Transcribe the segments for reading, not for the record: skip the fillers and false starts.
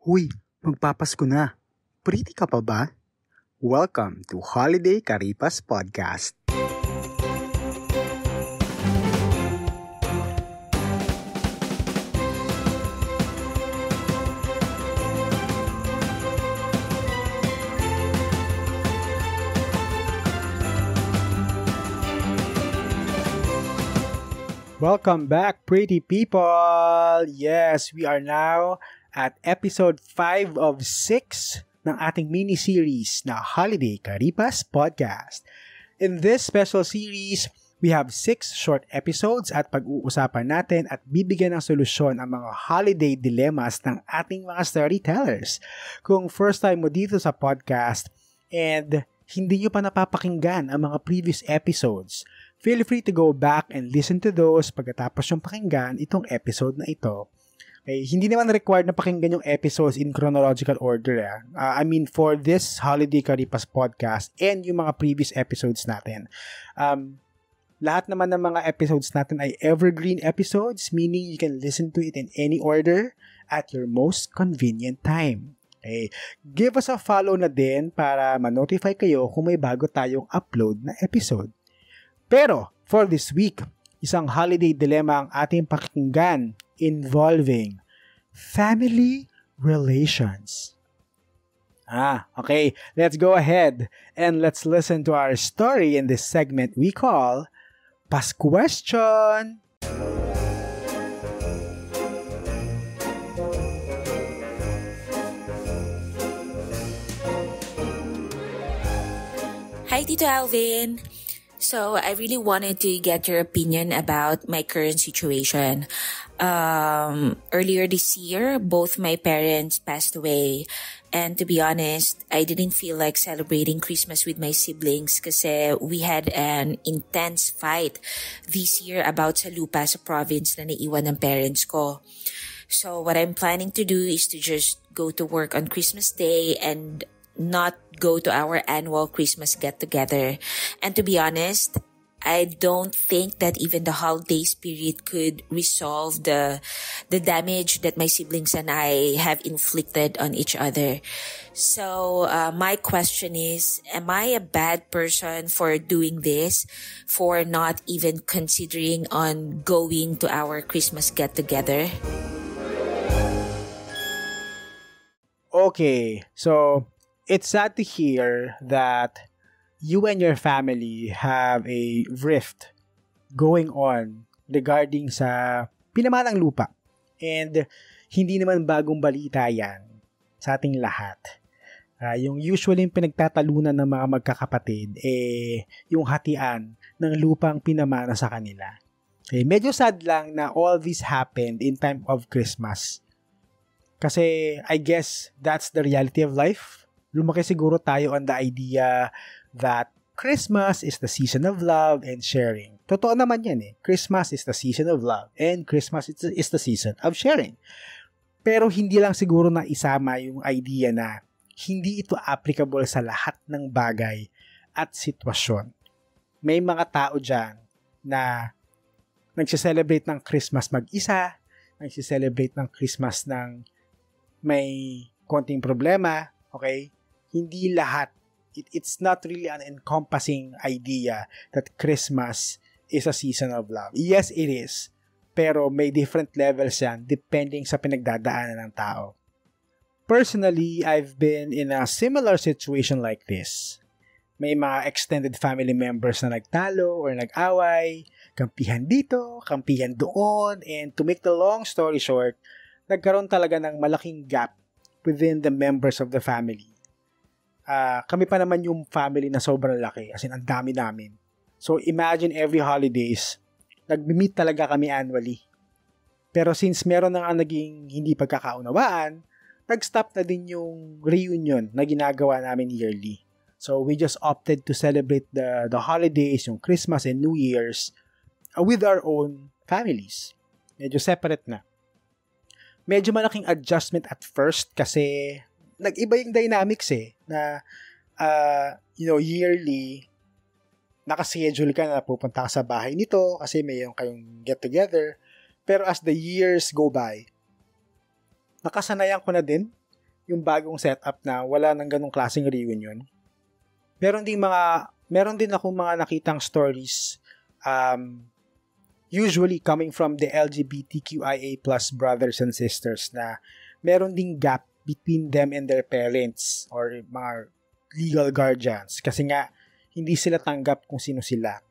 Huy, magpapasko na. Pretty ka pa ba? Welcome to Holiday Karipas Podcast. Welcome back, pretty people! Yes, we are now at episode 5 of 6 ng ating mini-series na Holiday Karipas Podcast. In this special series, we have 6 short episodes at pag-uusapan natin at bibigyan ng solusyon ang mga holiday dilemmas ng ating mga storytellers. Kung first time mo dito sa podcast and hindi nyo pa napapakinggan ang mga previous episodes, feel free to go back and listen to those pagkatapos yung pakinggan itong episode na ito. Okay, hindi naman required na pakinggan yung episodes in chronological order. For this Holiday Karipas Podcast and yung mga previous episodes natin. Lahat naman ng mga episodes natin ay evergreen episodes, meaning you can listen to it in any order at your most convenient time. Okay, give us a follow na din para ma-notify kayo kung may bago tayong upload na episode. Pero, for this week, isang holiday dilemma ang ating pakinggan involving family relations. Okay. Let's go ahead and let's listen to our story in this segment we call Pasquestion. Hi, Tito Alvin. So, I really wanted to get your opinion about my current situation. Earlier this year, both my parents passed away. And to be honest, I didn't feel like celebrating Christmas with my siblings kasi we had an intense fight this year about sa lupa sa province na naiwan ng parents ko. So, what I'm planning to do is to just go to work on Christmas Day and not go to our annual Christmas get-together. And to be honest, I don't think that even the holiday spirit could resolve the damage that my siblings and I have inflicted on each other. So, my question is, am I a bad person for doing this, for not even considering on going to our Christmas get-together? Okay, so it's sad to hear that you and your family have a rift going on regarding sa pinamanang lupa. And hindi naman bagong balita yan sa ating lahat. Yung usually pinagtatalunan ng mga magkakapatid, yung hatian ng lupang pinamana sa kanila. Medyo sad lang na all this happened in time of Christmas. Kasi I guess that's the reality of life. Lumaki siguro tayo on the idea that Christmas is the season of love and sharing. Totoo naman yan eh. Christmas is the season of love and Christmas is the season of sharing. Pero hindi lang siguro na isama yung idea na hindi ito applicable sa lahat ng bagay at sitwasyon. May mga tao dyan na nagsiselebrate ng Christmas mag-isa, nagsiselebrate ng Christmas ng may konting problema, okay? Hindi lahat. It's not really an encompassing idea that Christmas is a season of love. Yes, it is. Pero may different levels yan depending sa pinagdadaanan ng tao. Personally, I've been in a similar situation like this. May mga extended family members na nagtalo or nag-away, kampihan dito, kampihan doon, and to make the long story short, nagkaroon talaga ng malaking gap within the members of the family. Kami pa naman yung family na sobrang laki, as in ang dami namin. So imagine every holidays, nag-meet talaga kami annually. Pero since meron na nga naging hindi pagkakaunawaan, nag-stop na din yung reunion na ginagawa namin yearly. So we just opted to celebrate the holidays, yung Christmas and New Year's, with our own families. Medyo separate na. Medyo malaking adjustment at first kasi nag-iba yung dynamics na yearly nakaschedule ka na pupunta ka sa bahay nito kasi may yung kayong get together, pero as the years go by nakasanayan ko na din yung bagong setup na wala nang ganong klaseng reunion. Meron din akong mga nakitang stories usually coming from the LGBTQIA+ brothers and sisters na meron ding gap between them and their parents or mga legal guardians kasi nga hindi sila tanggap kung sino sila.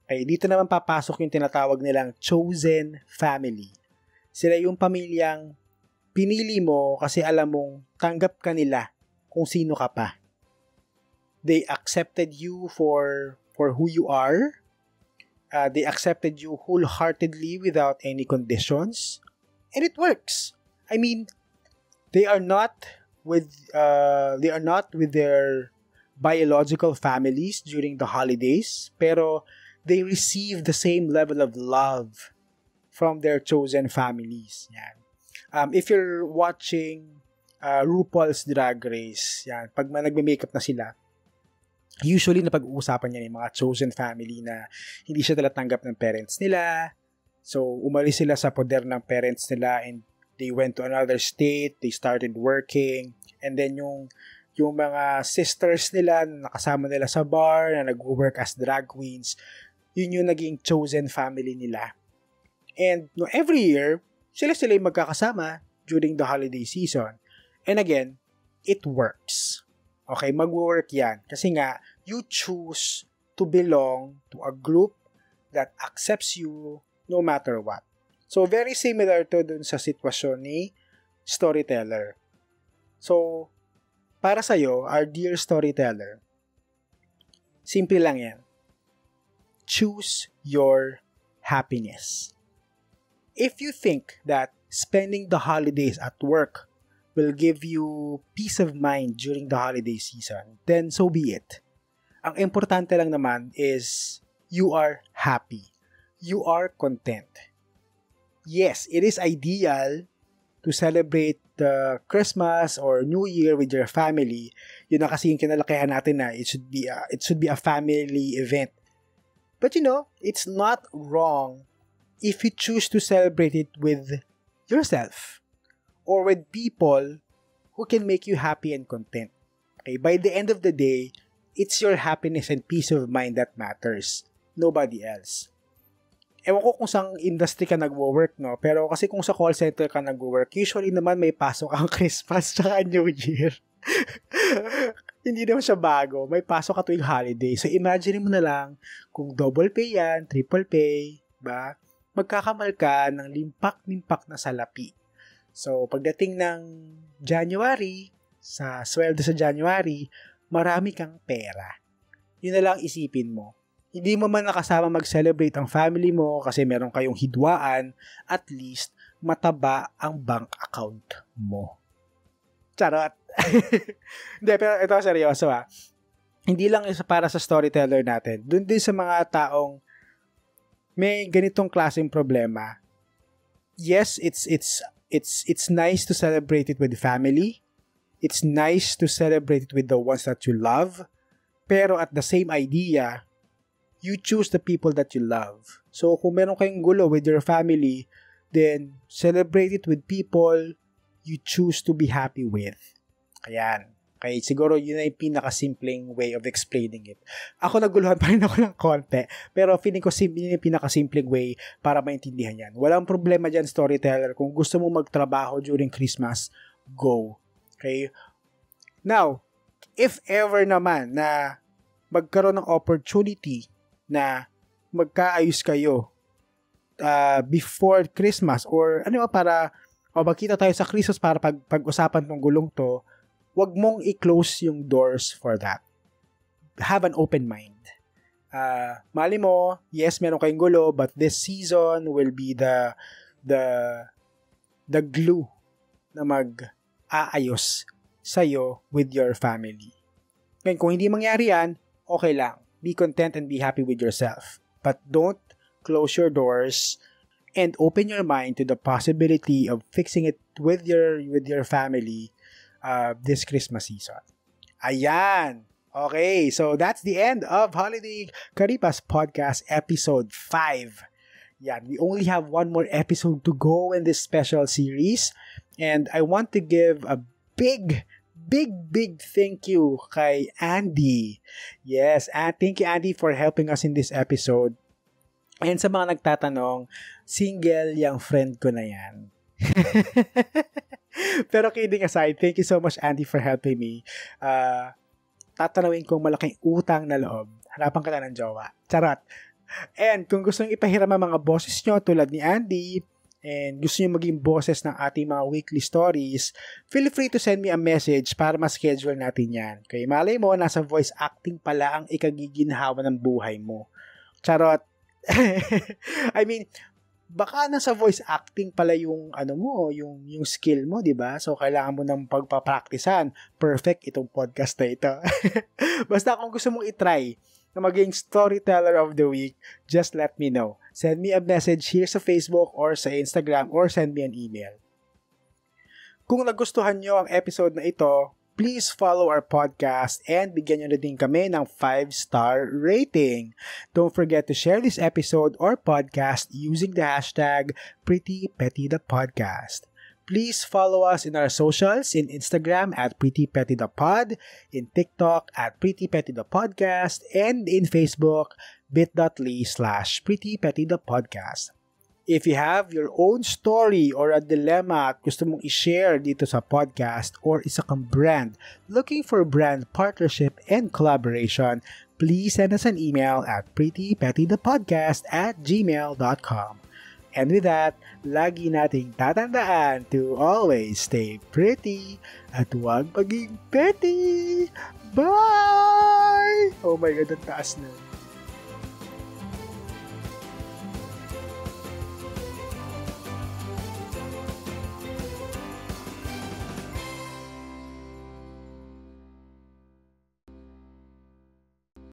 Okay, dito naman papasok yung tinatawag nilang chosen family. Sila yung pamilyang pinili mo kasi alam mong tanggap ka nila kung sino ka pa. They accepted you for who you are. They accepted you wholeheartedly without any conditions. And it works. I mean, they are not with their biological families during the holidays, pero they receive the same level of love from their chosen families. Yan. If you're watching RuPaul's Drag Race, yan, pag nagme-makeup na sila, usually napag-uusapan niya yung mga chosen family na hindi siya talatanggap ng parents nila. So, umalis sila sa poder ng parents nila and they went to another state, they started working, and then yung mga sisters nila na nakasama nila sa bar, na nag-work as drag queens, yun yung naging chosen family nila. And every year, sila yung magkakasama during the holiday season. And again, it works. Okay, mag-work yan. Kasi nga, you choose to belong to a group that accepts you no matter what. So, very similar to dun sa sitwasyon ni storyteller. So, para sa'yo, our dear storyteller, simple lang yan. Choose your happiness. If you think that spending the holidays at work will give you peace of mind during the holiday season, then so be it. Ang importante lang naman is you are happy. You are content. Yes, it is ideal to celebrate the Christmas or New Year with your family. Yun na kasi yung kinalakihan natin na it should be a family event. But it's not wrong if you choose to celebrate it with yourself or with people who can make you happy and content. Okay, by the end of the day, it's your happiness and peace of mind that matters. Nobody else. Ewan ko kung saan industry ka nagwo-work, no? Pero kasi kung sa call center ka nagwo-work, usually naman may pasok ang Christmas tsaka New Year. Hindi naman siya bago. May pasok ka tuwing holiday. So, imagine mo na lang kung double pay yan, triple pay, ba? Magkakamal ka ng limpak-limpak na salapi. So, pagdating ng January, sa sweldo sa January, marami kang pera. Yun na lang isipin mo. Hindi mo man nakasama mag-celebrate ang family mo kasi meron kayong hidwaan, at least mataba ang bank account mo. Charot! Hindi, pero ito seryoso Hindi lang isa para sa storyteller natin. Doon din sa mga taong may ganitong klaseng problema. Yes, it's nice to celebrate it with family. It's nice to celebrate it with the ones that you love. Pero at the same idea, you choose the people that you love. So, kung meron kayong gulo with your family, then celebrate it with people you choose to be happy with. Ayan. Okay, siguro yun ay pinakasimpleng way of explaining it. Ako naguluhan pa rin ako ng konti, pero feeling ko yun yung pinakasimpleng way para maintindihan yan. Walang problema dyan, storyteller. Kung gusto mo magtrabaho during Christmas, go. Okay? Now, if ever naman na magkaroon ng opportunity na magkaayos kayo before Christmas or para magkita tayo sa Christmas para pag-usapan tong gulong to, wag mong i-close yung doors for that. Have an open mind. Mali mo, yes, meron kayong gulo, but this season will be the glue na mag-aayos sa'yo with your family. Ngayon, kung hindi mangyari yan, okay lang. Be content and be happy with yourself. But don't close your doors and open your mind to the possibility of fixing it with your family this Christmas season. Ayan! Okay, so that's the end of Holiday Karipas Podcast Episode 5. Yan, we only have one more episode to go in this special series, and I want to give a big thank you kay Andy. Yes, and thank you Andy for helping us in this episode. And sa mga nagtatanong, single yung friend ko na yan. Pero kidding aside, thank you so much Andy for helping me. Tatanawin kong malaking utang na loob. Hanapan ka na ng jowa. Charot. And kung gusto nyo ipahiram ang mga boses nyo tulad ni Andy, and gusto nyo maging boses ng ating mga weekly stories, feel free to send me a message para ma-schedule natin yan. Kaya malay mo, nasa voice acting pala ang ikagiginhawa ng buhay mo. Charot. I mean, baka nasa voice acting pala yung yung skill mo, 'di ba? So kailangan mo nang pagpapraktisan. Perfect itong podcast na ito. Basta kung gusto mong i-try na maging storyteller of the week, just let me know. Send me a message here sa Facebook or sa Instagram or send me an email. Kung nagustuhan nyo ang episode na ito, please follow our podcast and bigyan nyo na din kami ng 5-star rating. Don't forget to share this episode or podcast using the hashtag PrettyPettyThePodcast. Please follow us in our socials in Instagram at PrettyPettyThePod, in TikTok at PrettyPettyThePodcast, and in Facebook bit.ly/PrettyPettyThePodcast. If you have your own story or a dilemma at gusto mong i-share dito sa podcast or isa kang brand looking for brand partnership and collaboration, please send us an email at prettypettythepodcast@gmail.com. And with that, lagi nating tatandaan to always stay pretty at huwag maging petty. Bye! Oh my God, ang taas na.